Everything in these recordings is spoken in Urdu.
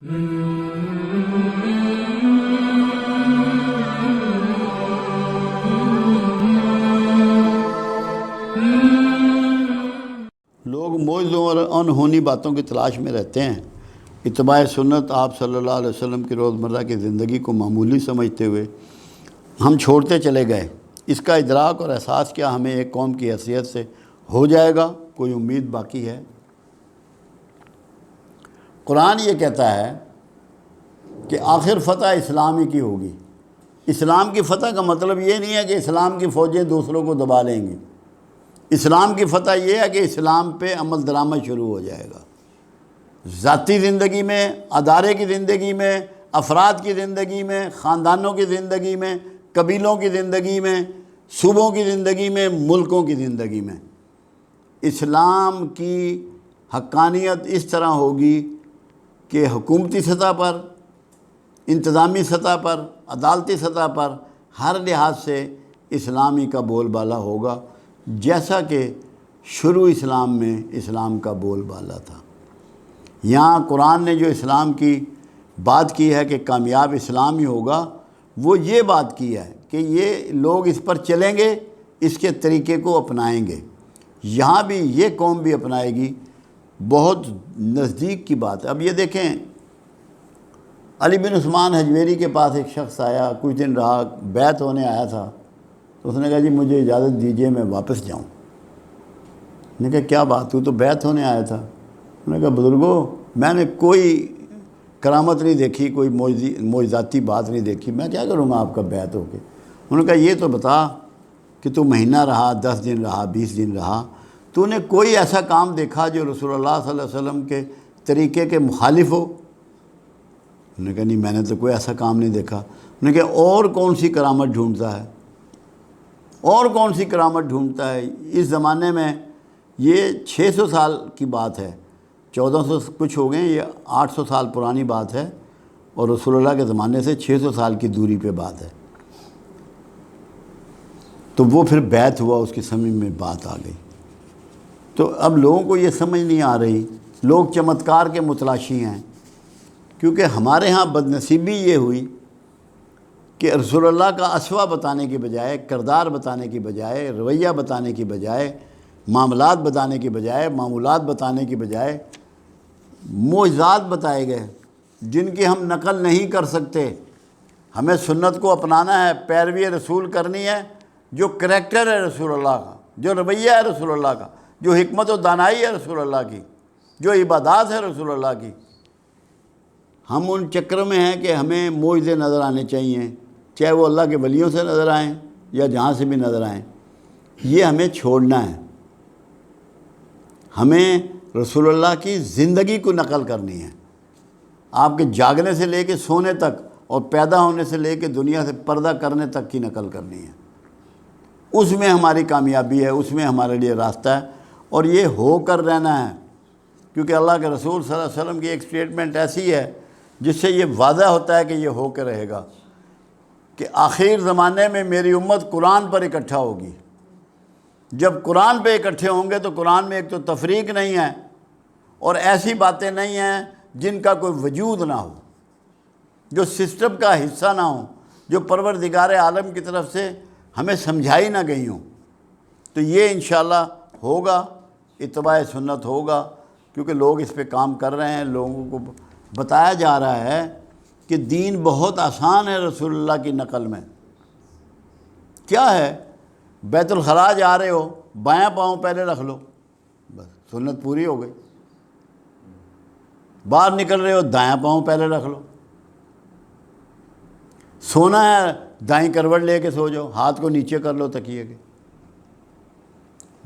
لوگ موعظوں اور انہونی باتوں کی تلاش میں رہتے ہیں۔ اتباع سنت آپ صلی اللہ علیہ وسلم کی روزمرہ کی زندگی کو معمولی سمجھتے ہوئے ہم چھوڑتے چلے گئے۔ اس کا ادراک اور احساس کیا ہمیں ایک قوم کی حیثیت سے ہو جائے گا؟ کوئی امید باقی ہے؟ قرآن یہ کہتا ہے کہ آخر فتح اسلام ہی کی ہوگی۔ اسلام کی فتح کا مطلب یہ نہیں ہے کہ اسلام کی فوجیں دوسروں کو دبا لیں گی۔ اسلام کی فتح یہ ہے کہ اسلام پہ عمل درآمد شروع ہو جائے گا۔ ذاتی زندگی میں، ادارے کی زندگی میں، افراد کی زندگی میں، خاندانوں کی زندگی میں، قبیلوں کی زندگی میں، صوبوں کی زندگی میں، ملکوں کی زندگی میں اسلام کی حقانیت اس طرح ہوگی کہ حکومتی سطح پر، انتظامی سطح پر، عدالتی سطح پر ہر لحاظ سے اسلامی کا بول بالا ہوگا، جیسا کہ شروع اسلام میں اسلام کا بول بالا تھا۔ یہاں قرآن نے جو اسلام کی بات کی ہے کہ کامیاب اسلام ہی ہوگا، وہ یہ بات کی ہے کہ یہ لوگ اس پر چلیں گے، اس کے طریقے کو اپنائیں گے۔ یہاں بھی یہ قوم بھی اپنائے گی، بہت نزدیک کی بات ہے۔ اب یہ دیکھیں، علی بن عثمان حجویری کے پاس ایک شخص آیا، کچھ دن رہا، بیعت ہونے آیا تھا، تو اس نے کہا جی مجھے اجازت دیجئے میں واپس جاؤں۔ میں نے کہا کیا بات، تو بیعت ہونے آیا تھا؟ انہوں نے کہا بزرگو میں نے کوئی کرامت نہیں دیکھی، کوئی معجزاتی بات نہیں دیکھی، میں کیا کروں گا آپ کا بیعت ہو کے۔ انہوں نے کہا یہ تو بتا کہ تو مہینہ رہا، 10 دن رہا، 20 دن رہا، تو نے کوئی ایسا کام دیکھا جو رسول اللہ صلی اللہ علیہ وسلم کے طریقے کے مخالف ہو؟ انہوں نے کہا نہیں میں نے تو کوئی ایسا کام نہیں دیکھا۔ انہوں نے کہا اور کون سی کرامت ڈھونڈتا ہے، اور کون سی کرامت ڈھونڈتا ہے؟ اس زمانے میں یہ 600 سال کی بات ہے، 1400 کچھ ہو گئے، یہ 800 سال پرانی بات ہے، اور رسول اللہ کے زمانے سے 600 سال کی دوری پہ بات ہے۔ تو وہ پھر بیعت ہوا، اس کی سمجھ میں بات آ گئی۔ تو اب لوگوں کو یہ سمجھ نہیں آ رہی، لوگ چمتکار کے متلاشی ہیں، کیونکہ ہمارے ہاں بدنصیبی یہ ہوئی کہ رسول اللہ کا اسوہ بتانے کی بجائے، کردار بتانے کی بجائے، رویہ بتانے کی بجائے، معاملات بتانے کی بجائے، معمولات بتانے کی بجائے معجزات بتائے گئے جن کی ہم نقل نہیں کر سکتے۔ ہمیں سنت کو اپنانا ہے، پیروی رسول کرنی ہے، جو کریکٹر ہے رسول اللہ کا، جو رویہ ہے رسول اللہ کا، جو حکمت و دانائی ہے رسول اللہ کی، جو عبادات ہے رسول اللہ کی۔ ہم ان چکر میں ہیں کہ ہمیں معجزے نظر آنے چاہیے، چاہے وہ اللہ کے ولیوں سے نظر آئیں یا جہاں سے بھی نظر آئیں۔ یہ ہمیں چھوڑنا ہے، ہمیں رسول اللہ کی زندگی کو نقل کرنی ہے، آپ کے جاگنے سے لے کے سونے تک، اور پیدا ہونے سے لے کے دنیا سے پردہ کرنے تک کی نقل کرنی ہے۔ اس میں ہماری کامیابی ہے، اس میں ہمارے لیے راستہ ہے، اور یہ ہو کر رہنا ہے، کیونکہ اللہ کے رسول صلی اللہ علیہ وسلم کی ایک سٹیٹمنٹ ایسی ہے جس سے یہ واضح ہوتا ہے کہ یہ ہو کے رہے گا، کہ آخر زمانے میں میری امت قرآن پر اکٹھا ہوگی۔ جب قرآن پہ اکٹھے ہوں گے تو قرآن میں ایک تو تفریق نہیں ہے، اور ایسی باتیں نہیں ہیں جن کا کوئی وجود نہ ہو، جو سسٹم کا حصہ نہ ہوں، جو پروردگار عالم کی طرف سے ہمیں سمجھائی نہ گئی ہوں۔ تو یہ انشاءاللہ ہوگا، اتباع سنت ہوگا، کیونکہ لوگ اس پہ کام کر رہے ہیں، لوگوں کو بتایا جا رہا ہے کہ دین بہت آسان ہے رسول اللہ کی نقل میں۔ کیا ہے؟ بیت الخلاء جا رہے ہو، بایاں پاؤں پہلے رکھ لو، بس سنت پوری ہو گئی۔ باہر نکل رہے ہو، دایاں پاؤں پہلے رکھ لو۔ سونا ہے، دائیں کروٹ لے کے سو جاؤ، ہاتھ کو نیچے کر لو تکیے کے۔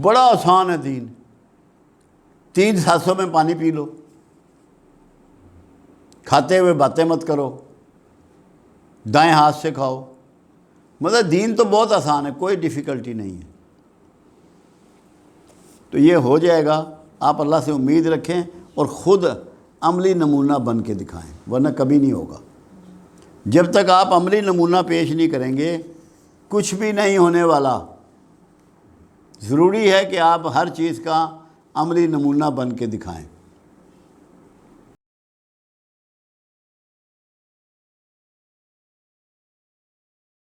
بڑا آسان ہے دین۔ 3 سانسوں میں پانی پی لو، کھاتے ہوئے باتیں مت کرو، دائیں ہاتھ سے کھاؤ۔ مطلب دین تو بہت آسان ہے، کوئی ڈیفیکلٹی نہیں ہے۔ تو یہ ہو جائے گا، آپ اللہ سے امید رکھیں اور خود عملی نمونہ بن کے دکھائیں، ورنہ کبھی نہیں ہوگا۔ جب تک آپ عملی نمونہ پیش نہیں کریں گے کچھ بھی نہیں ہونے والا۔ ضروری ہے کہ آپ ہر چیز کا عملی نمونہ بن کے دکھائیں۔